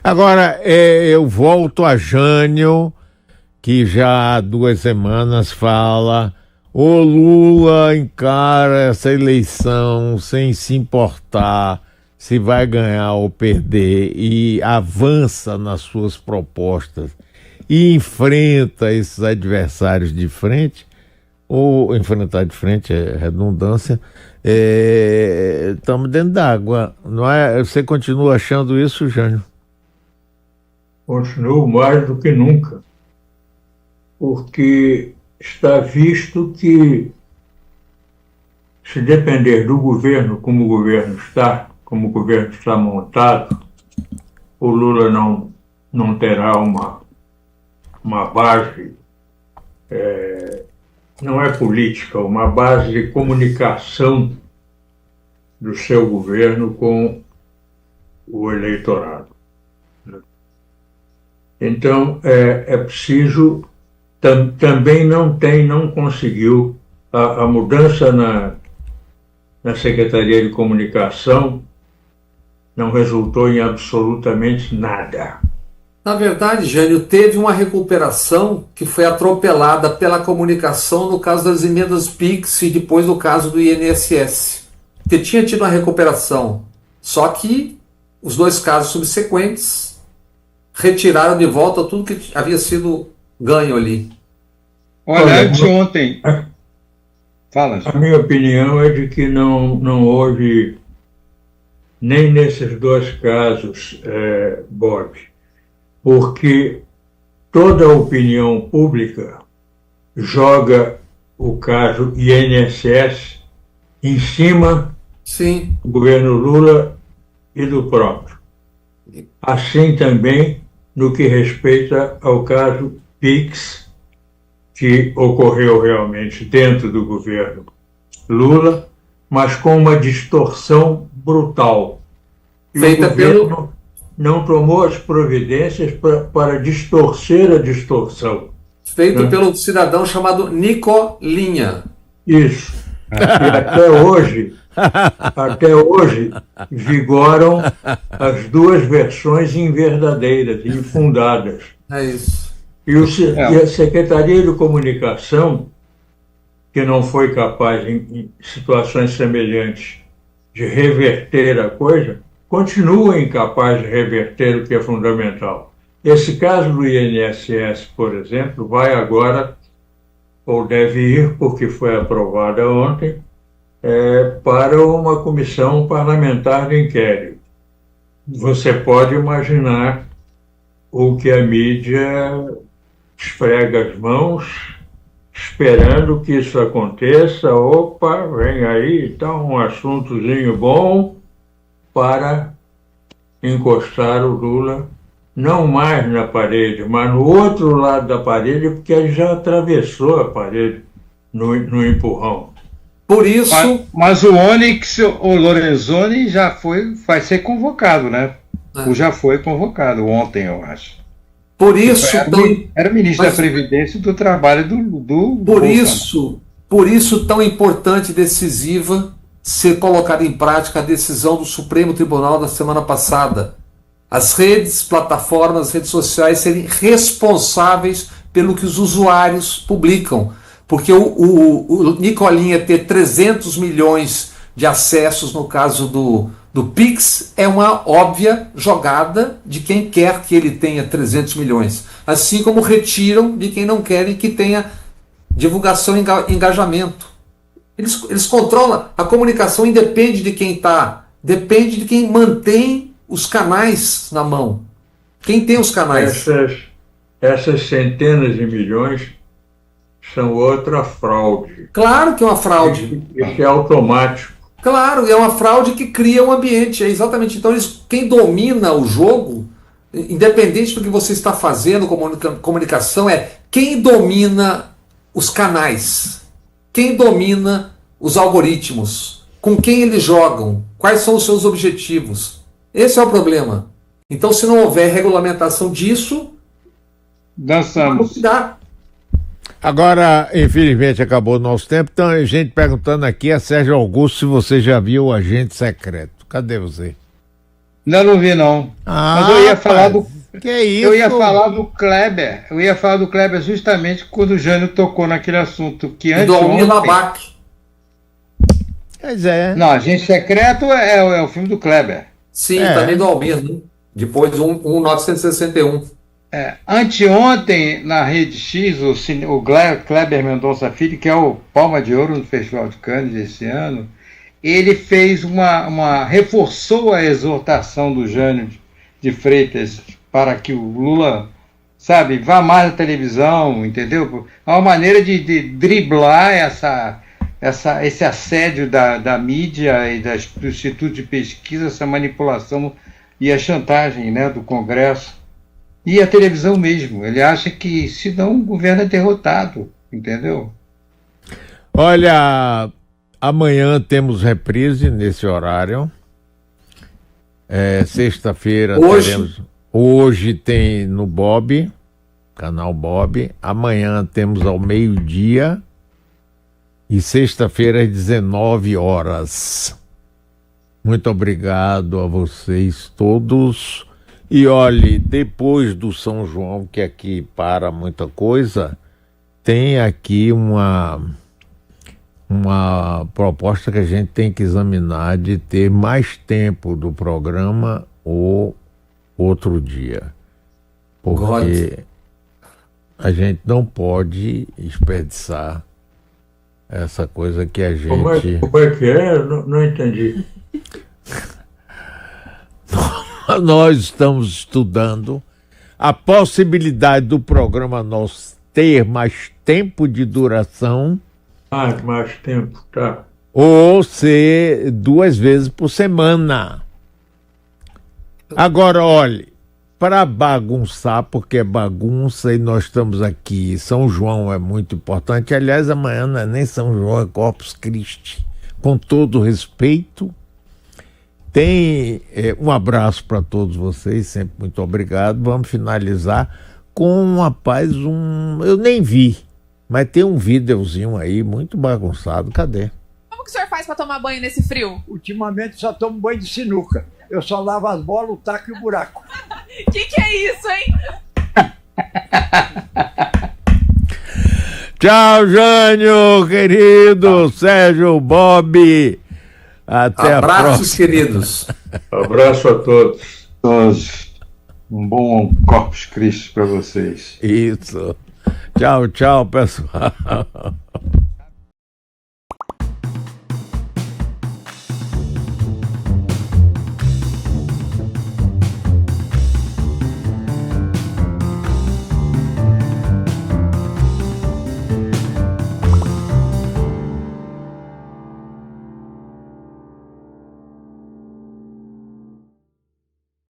Agora, eu volto a Jânio, que já há 2 semanas fala: o Lula encara essa eleição sem se importar se vai ganhar ou perder e avança nas suas propostas e enfrenta esses adversários de frente, ou enfrentar de frente é redundância, estamos dentro d'água, não é? Você continua achando isso, Jânio? Continuo mais do que nunca, porque está visto que, se depender do governo, como o governo está montado, o Lula não terá uma base, não é política, uma base de comunicação do seu governo com o eleitorado. Então, é preciso, também não conseguiu, a mudança na Secretaria de Comunicação não resultou em absolutamente nada. Na verdade, Jânio, teve uma recuperação que foi atropelada pela comunicação no caso das emendas PIX e depois no caso do INSS. Que tinha tido uma recuperação, só que os 2 casos subsequentes retiraram de volta tudo que havia sido ganho ali. Olha, anteontem... Fala. A minha opinião é de que não houve, nem nesses 2 casos, Bob, porque toda a opinião pública joga o caso INSS em cima do governo Lula e do próprio. Assim também no que respeita ao caso PIX que ocorreu realmente dentro do governo Lula, mas com uma distorção brutal. E Feita o governo não tomou as providências para distorcer a distorção. Feito pelo cidadão chamado Nicolinha. Isso. E até hoje, vigoram as duas versões inverdadeiras, infundadas. É isso. E a Secretaria de Comunicação, que não foi capaz, em situações semelhantes, de reverter a coisa, continua incapaz de reverter o que é fundamental. Esse caso do INSS, por exemplo, vai agora, ou deve ir, porque foi aprovada ontem, para uma comissão parlamentar de inquérito. Você pode imaginar o que a mídia esfrega as mãos, esperando que isso aconteça. Opa, vem aí, tá um assuntozinho bom para encostar o Lula, não mais na parede, mas no outro lado da parede, porque ele já atravessou a parede no empurrão. Por isso... Mas o Onyx, o Lorenzoni, vai ser convocado, né? Ou já foi convocado ontem, eu acho. Por isso... Era ministro da Previdência e do Trabalho do Por isso tão importante e decisiva ser colocada em prática a decisão do Supremo Tribunal da semana passada. As redes, plataformas, redes sociais serem responsáveis pelo que os usuários publicam. Porque o Nicolinha ter 300 milhões de acessos, no caso do Pix, é uma óbvia jogada de quem quer que ele tenha 300 milhões. Assim como retiram de quem não querem que tenha divulgação e engajamento. Eles controlam. A comunicação independe de quem está. Depende de quem mantém os canais na mão. Quem tem os canais? Essas centenas de milhões são outra fraude. Claro que é uma fraude. Isso é automático. Claro, é uma fraude que cria um ambiente. É exatamente. Então, quem domina o jogo, independente do que você está fazendo, comunicação, é quem domina os canais, quem domina os algoritmos, com quem eles jogam, quais são os seus objetivos. Esse é o problema. Então, se não houver regulamentação disso, dançamos. Agora, infelizmente, acabou o nosso tempo. Então, a gente perguntando aqui a Sérgio Augusto se você já viu o Agente Secreto. Cadê você? Não vi, não. Mas eu ia falar do... Que é isso? Eu ia falar do Kleber. Eu ia falar do Kleber justamente quando o Jânio tocou naquele assunto. Que antes Pois é. Não, Agente Secreto é o filme do Kleber. Sim, também do Almir, né? Depois do 1961. Anteontem, na Rede X, o Kleber Mendonça Filho, que é o Palma de Ouro no Festival de Cannes esse ano, ele fez reforçou a exortação do Jânio de Freitas para que o Lula, sabe, vá mais à televisão, entendeu? É uma maneira de driblar esse assédio da mídia e do Instituto de Pesquisa, essa manipulação e a chantagem, né, do Congresso. E a televisão mesmo. Ele acha que, senão, o governo é derrotado, entendeu? Olha, amanhã temos reprise nesse horário. Sexta-feira teremos... Hoje tem no Bob, canal Bob. Amanhã temos ao meio-dia. E sexta-feira às 19 horas. Muito obrigado a vocês todos. E olhe, depois do São João, que aqui para muita coisa, tem aqui uma proposta que a gente tem que examinar de ter mais tempo do programa ou outro dia. Porque a gente não pode desperdiçar essa coisa que a gente... Como é que é? Não entendi. Nós estamos estudando a possibilidade do programa nosso ter mais tempo de duração. Mais tempo, tá. Ou ser 2 vezes por semana. Agora, olhe, para bagunçar, porque é bagunça e nós estamos aqui. São João é muito importante. Aliás, amanhã não é nem São João, é Corpus Christi. Com todo respeito, tem um abraço para todos vocês, sempre muito obrigado. Vamos finalizar com, rapaz, eu nem vi, mas tem um videozinho aí muito bagunçado. Cadê? Como que o senhor faz para tomar banho nesse frio? Ultimamente só tomo banho de sinuca. Eu só lavo as bolas, o taco e o buraco. Que é isso, hein? Tchau, Jânio, querido, Sérgio, Bob. Até Abraços, a próxima. queridos. Abraço a todos. Todos. Um bom Corpus Christi para vocês. Isso. Tchau, tchau, pessoal.